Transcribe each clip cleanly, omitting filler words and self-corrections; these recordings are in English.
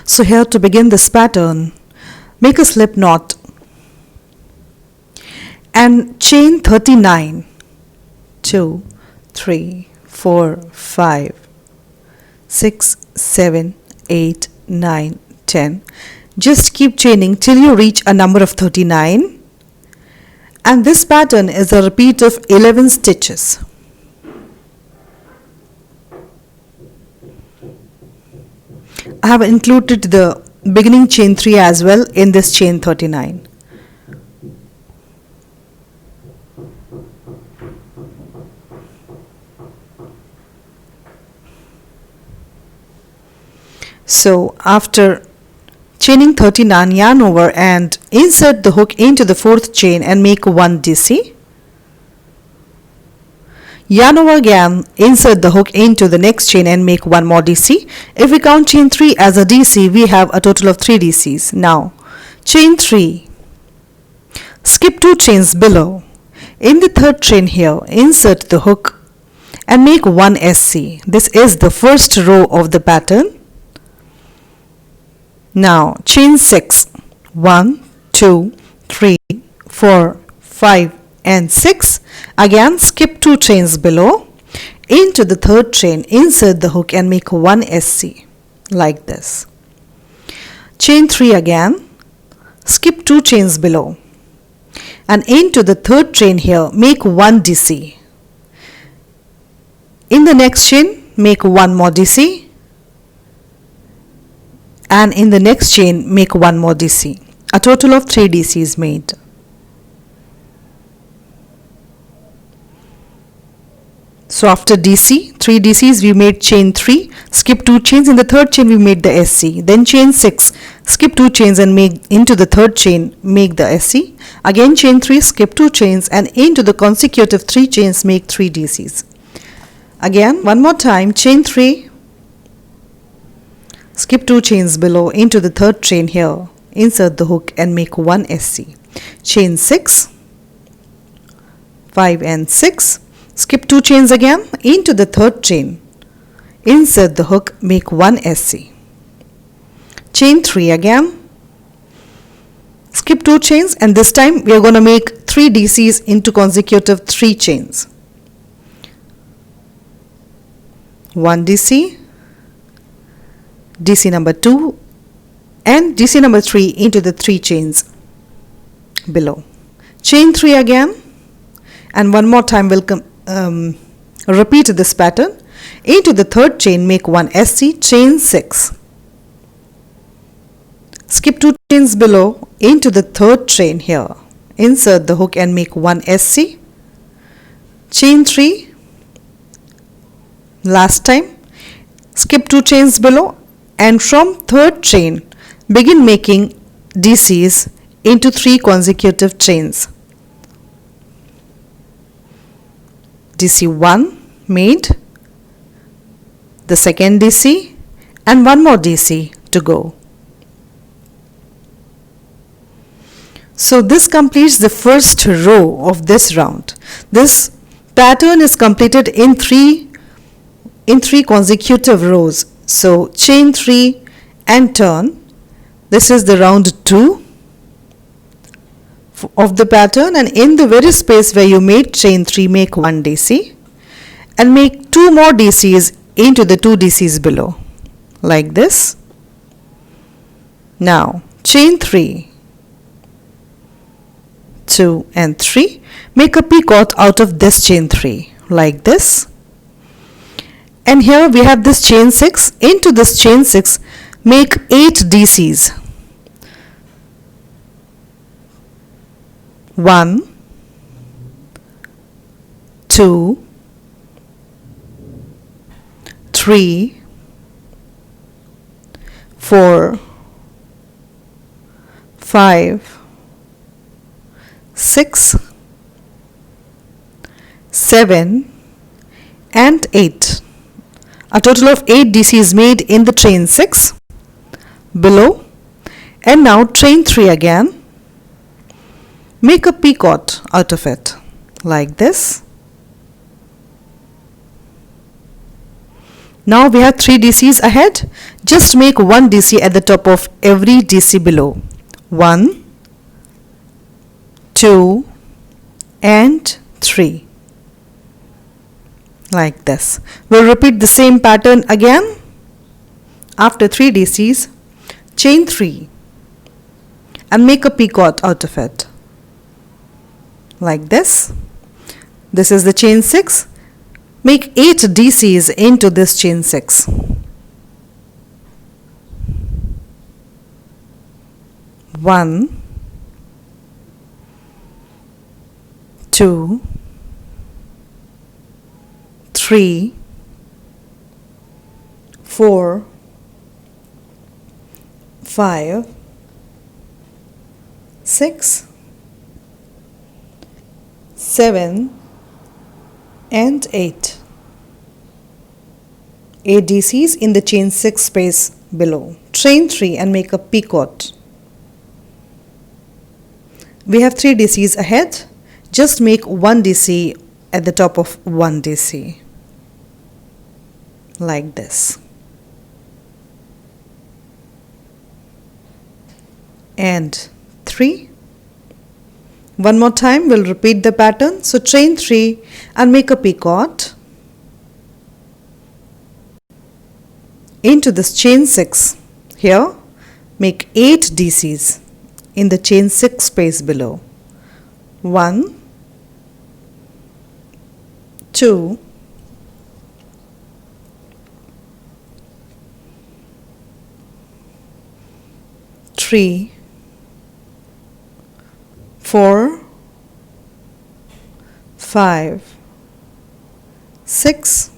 So here, to begin this pattern, make a slip knot and chain 39. 2, 3, 4, 5, 6, 7, 8, 9, 10. Just keep chaining till you reach a number of 39, and this pattern is a repeat of 11 stitches. I have included the beginning chain 3 as well in this chain 39. So after chaining 39, yarn over and insert the hook into the 4th chain and make 1 DC. Yarn over again, insert the hook into the next chain and make 1 more DC. If we count chain 3 as a DC, we have a total of 3 DCs. Now, chain 3, skip 2 chains below. In the 3rd chain here, insert the hook and make 1 SC. This is the first row of the pattern. Now, chain 6, 1, 2, 3, 4, 5, and 6. Again, skip 2 chains below. Into the 3rd chain, insert the hook and make 1 SC like this. Chain 3 again, skip 2 chains below, and into the 3rd chain here, make 1 DC. In the next chain, make 1 more DC, and in the next chain, make 1 more DC. A total of 3 DCs made. So after DC, 3 DCs, we made chain 3, skip 2 chains. In the 3rd chain, we made the SC. Then chain 6, skip 2 chains and make into the 3rd chain, make the SC. Again chain 3, skip 2 chains and into the consecutive 3 chains, make 3 DCs. Again, one more time, chain 3, skip 2 chains below, into the 3rd chain here, insert the hook and make 1 SC. Chain 6, 5 and 6. Skip 2 chains again, into the 3rd chain, insert the hook, make 1 SC. Chain 3 again, skip 2 chains, and this time we are going to make 3 DCs into consecutive 3 chains. 1 DC, DC number 2, and DC number 3 into the 3 chains below. Chain 3 again, and one more time we'll repeat this pattern. Into the 3rd chain, make 1 SC. Chain 6, skip 2 chains below, into the 3rd chain here, insert the hook and make 1 SC. Chain 3, last time, skip 2 chains below, and from 3rd chain begin making DCs into 3 consecutive chains. DC 1 made, the second DC, and 1 more DC to go. So this completes the first row of this round. This pattern is completed in 3 consecutive rows. So chain 3 and turn. This is the round 2 of the pattern, and in the very space where you made chain 3, make 1 DC and make 2 more DCs into the 2 DCs below like this. Now chain 3, 2 and 3, make a picot out of this chain 3 like this, and here we have this chain 6. Into this chain 6, make 8 DCs. 1, 2, 3, 4, 5, 6, 7, and 8. A total of 8 DCs made in the chain 6 below. And now chain 3 again. Make a picot out of it like this. Now we have 3 DCs ahead. Just make 1 DC at the top of every DC below. 1, 2 and 3. Like this. We'll repeat the same pattern again. After 3 DCs, chain 3 and make a picot out of it. Like this. This is the chain 6. Make 8 DCs into this chain 6. 1, 2, 3, 4, 5, 6, 7 and 8. 8 DCs in the chain 6 space below. Chain 3 and make a picot. We have 3 DCs ahead. Just make 1 DC at the top of 1 DC. Like this. And 3. One more time, we'll repeat the pattern. So chain 3 and make a picot into this chain 6. Here, make 8 DCs in the chain 6 space below. 1, 2, 3, 4, 5, 6,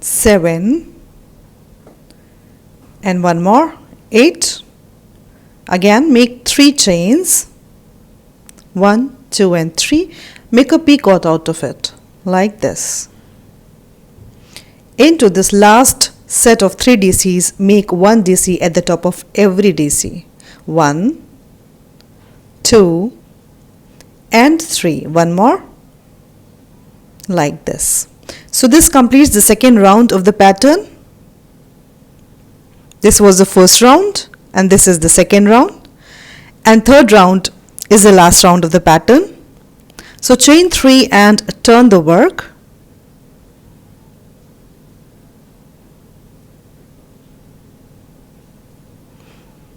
7 and one more, 8. Again make 3 chains, 1, 2 and 3. Make a picot out of it like this. Into this last set of 3 DCs, make 1 DC at the top of every DC. 1, 2 and 3. One more like this. So this completes the second round of the pattern. This was the first round and this is the second round, and third round is the last round of the pattern. So chain 3 and turn the work.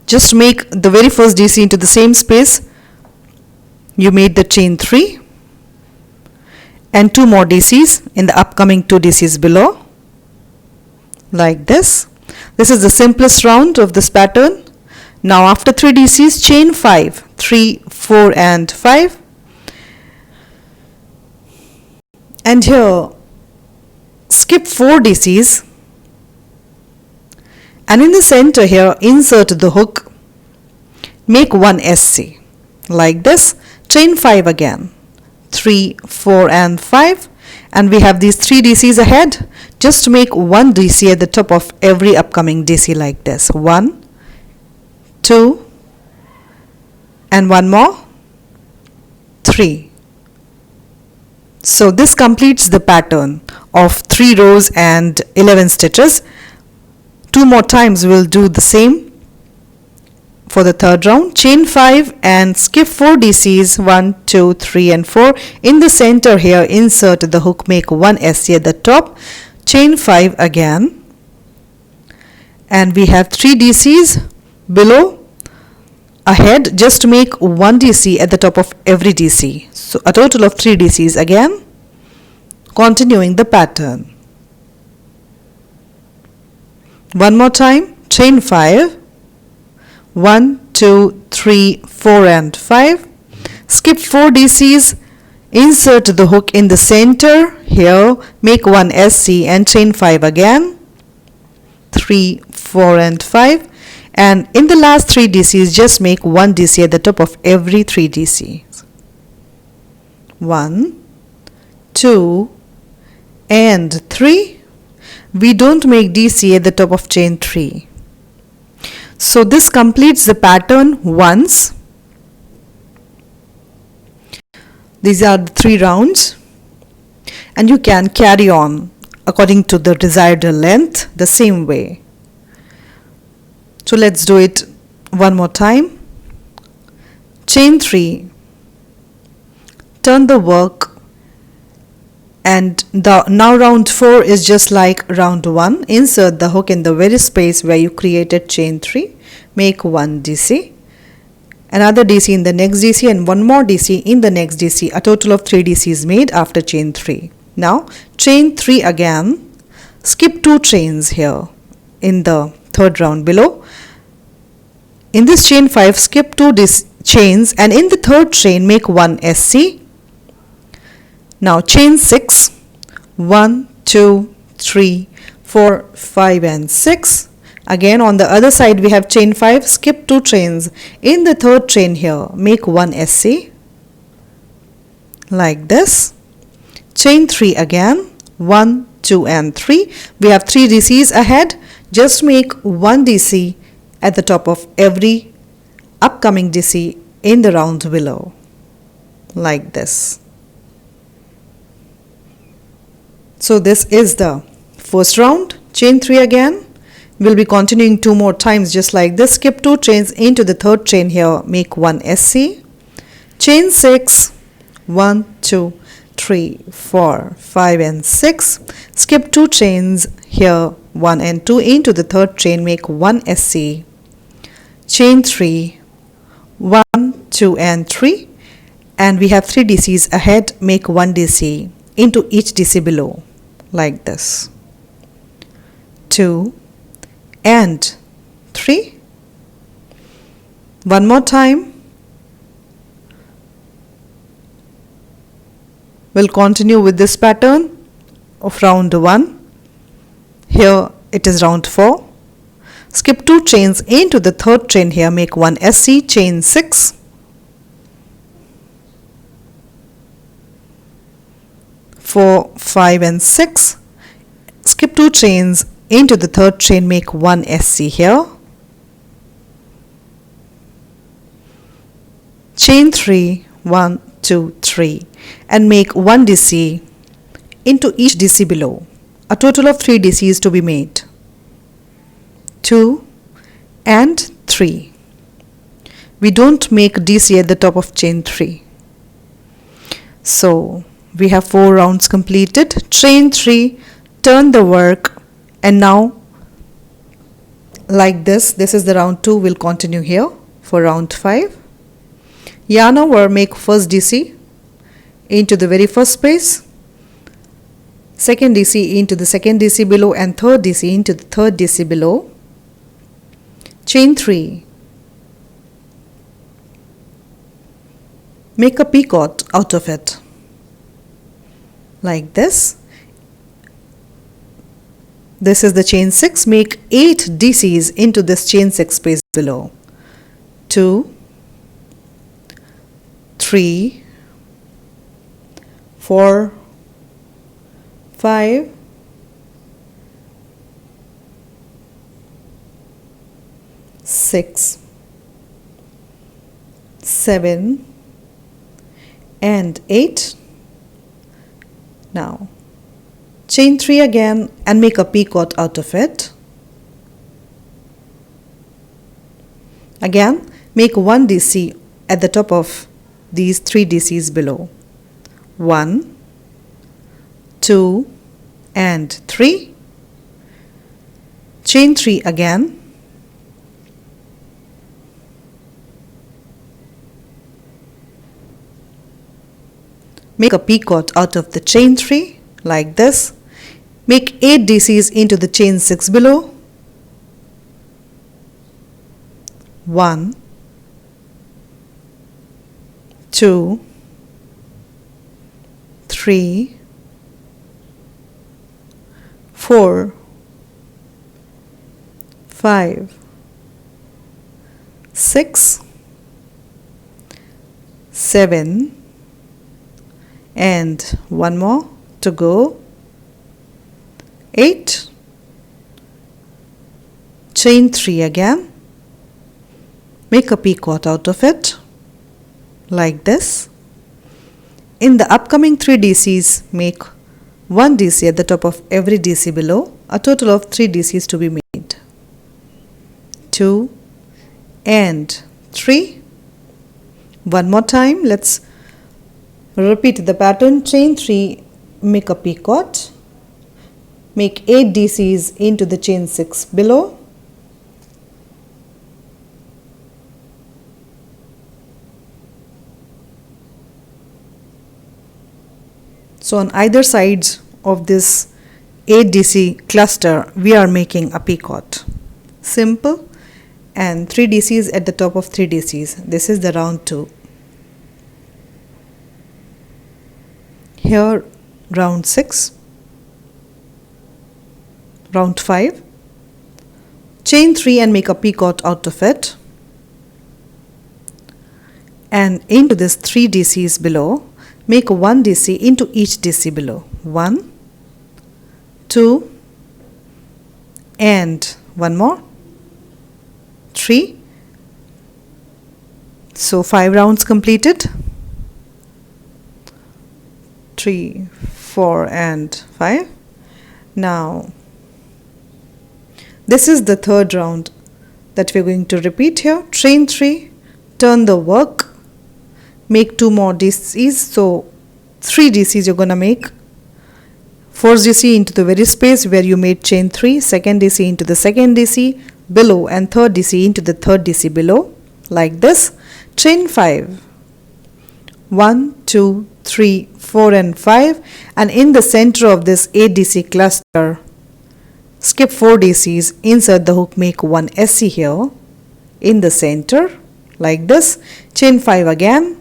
Just make the very first DC into the same space you made the chain 3 and 2 more DCs in the upcoming 2 DCs below like this. This is the simplest round of this pattern. Now after 3 DCs, chain 5, 3, 4 and 5, and here skip 4 DCs and in the center here insert the hook, make 1 SC like this. Chain 5 again, 3, 4 and 5, and we have these 3 DCs ahead. Just make 1 DC at the top of every upcoming DC like this. 1, 2 and one more, 3. So this completes the pattern of 3 rows and 11 stitches. 2 more times we'll do the same for the third round. Chain 5 and skip 4 DCs, 1, 2, 3 and 4. In the center here insert the hook, make 1 SC at the top. Chain 5 again, and we have 3 DCs below ahead. Just make 1 DC at the top of every DC. So a total of 3 DCs again, continuing the pattern. One more time, chain 5, 1, 2, 3, 4 and 5. Skip 4 DCs, insert the hook in the center here, make 1 SC and chain 5 again, 3, 4 and 5, and in the last 3 DCs just make 1 DC at the top of every 3 DCs. 1, 2 and 3. We don't make DC at the top of chain 3. So this completes the pattern once. These are the 3 rounds, and you can carry on according to the desired length the same way. So let's do it one more time. Chain 3, turn the work, and now round 4 is just like round 1. Insert the hook in the very space where you created chain 3, make 1 DC, another DC in the next DC, and one more DC in the next DC. A total of 3 DC is made after chain 3. Now chain 3 again, skip 2 chains here in the third round below. In this chain 5, skip 2 chains, and in the third chain make 1 SC. Now chain 6, 1, 2, 3, 4, 5 and 6. Again on the other side we have chain 5, skip 2 chains. In the third chain here make 1 SC like this. Chain 3 again, 1, 2 and 3. We have 3 DCs ahead. Just make 1 DC at the top of every upcoming DC in the round below like this. So this is the first round. Chain 3 again. We'll be continuing 2 more times just like this. Skip 2 chains into the third chain here, make 1 SC. Chain 6, 1, 2, 3, 4, 5 and 6. Skip 2 chains here, 1 and 2 into the third chain, make 1 SC. Chain 3, 1, 2 and 3, and we have 3 DCs ahead, make 1 DC into each DC below like this. 2 and 3. One more time. We'll continue with this pattern of round 1. Here it is round 4. Skip 2 chains into the third chain here, make 1 SC, chain 6. 4, 5 and 6. Skip 2 chains into the third chain, make 1 SC here. Chain 3, 1, 2, 3 and make 1 DC into each DC below. A total of 3 DCs to be made. 2 and 3. We don't make DC at the top of chain 3. So we have 4 rounds completed. Chain 3, turn the work, and now like this is the round 2. We'll continue here for round 5. Yarn over, make first DC into the very first space, second DC into the second DC below, and third DC into the third DC below. Chain 3, make a picot out of it like this. This is the chain 6, make 8 DCs into this chain 6 space below. 2, 3, 4, 5, 6, 7 and 8. Now chain 3 again and make a picot out of it. Again make 1 DC at the top of these 3 DCs below. 1, 2 and 3. Chain 3 again. Make a picot out of the chain 3 like this. Make 8 DCs into the chain 6 below. 1, 2, 3, 4, 5, 6, 7 and one more to go. 8. Chain 3 again. Make a picot out of it like this. In the upcoming 3 DCs, make 1 DC at the top of every DC below, a total of 3 DCs to be made. 2 and 3. One more time, let's repeat the pattern. Chain 3, make a picot, make 8 DCs into the chain 6 below, so on either sides of this 8 DC cluster we are making a picot. Simple. And 3 DCs at the top of 3 DCs. This is the round 2. Here round 6, round 5, chain 3 and make a picot out of it, and into this 3 DCs below make 1 DC into each DC below. 1, 2 and one more, 3. So 5 rounds completed. 3, 4 and 5. Now this is the third round that we're going to repeat here. Chain 3, turn the work, make 2 more DCs, so 3 DCs you're gonna make. First DC into the very space where you made chain 3, second DC into the second DC below, and third DC into the third DC below, like this. Chain 5, 1, 2, 3, 4 and 5, and in the center of this 8 DC cluster skip 4 DCs, insert the hook, make 1 SC here in the center, like this. Chain 5 again,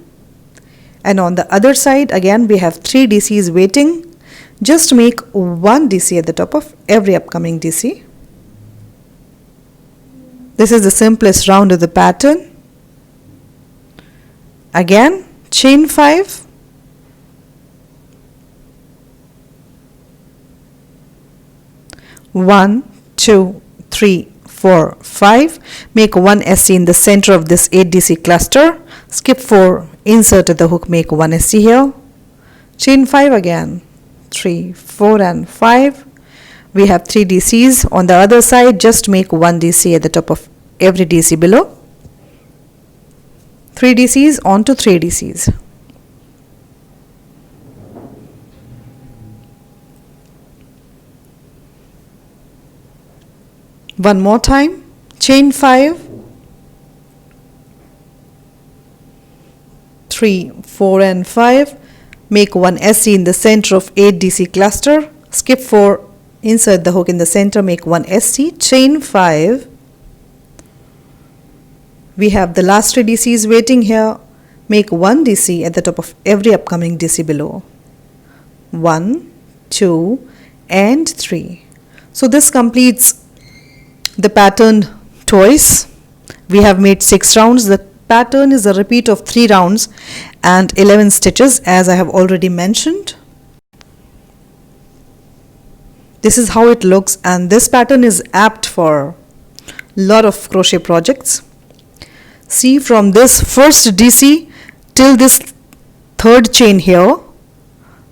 and on the other side again we have 3 DCs waiting. Just make 1 DC at the top of every upcoming DC. This is the simplest round of the pattern. Again, chain 5, one, 2, 3, 4, 5. Make 1 SC in the center of this 8 DC cluster. Skip 4, insert the hook, make 1 SC here. Chain 5 again. 3, 4 and 5. We have 3 DCs on the other side. Just make 1 DC at the top of every DC below. 3 DCs onto 3 DCs. One more time. Chain 5, 3, 4 and 5. Make 1 SC in the center of 8 DC cluster. Skip 4, insert the hook in the center, make 1 SC. Chain 5. We have the last 3 DCs waiting here. Make 1 DC at the top of every upcoming DC below. 1, 2 and 3. So this completes the pattern twice. We have made 6 rounds. The pattern is a repeat of 3 rounds and 11 stitches, as I have already mentioned. This is how it looks, and this pattern is apt for a lot of crochet projects. See, from this first DC till this third chain here,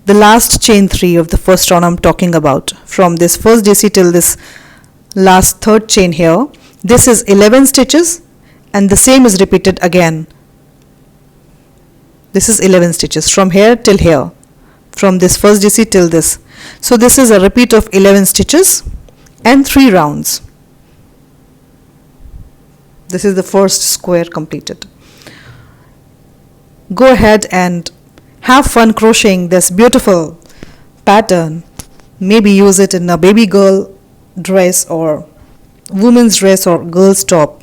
the last chain 3 of the first round I'm talking about, from this first DC till this last third chain here, this is 11 stitches, and the same is repeated again. This is 11 stitches from here till here, from this first DC till this. So this is a repeat of 11 stitches and 3 rounds. This is the first square completed. Go ahead and have fun crocheting this beautiful pattern. Maybe use it in a baby girl dress or woman's dress or girl's top.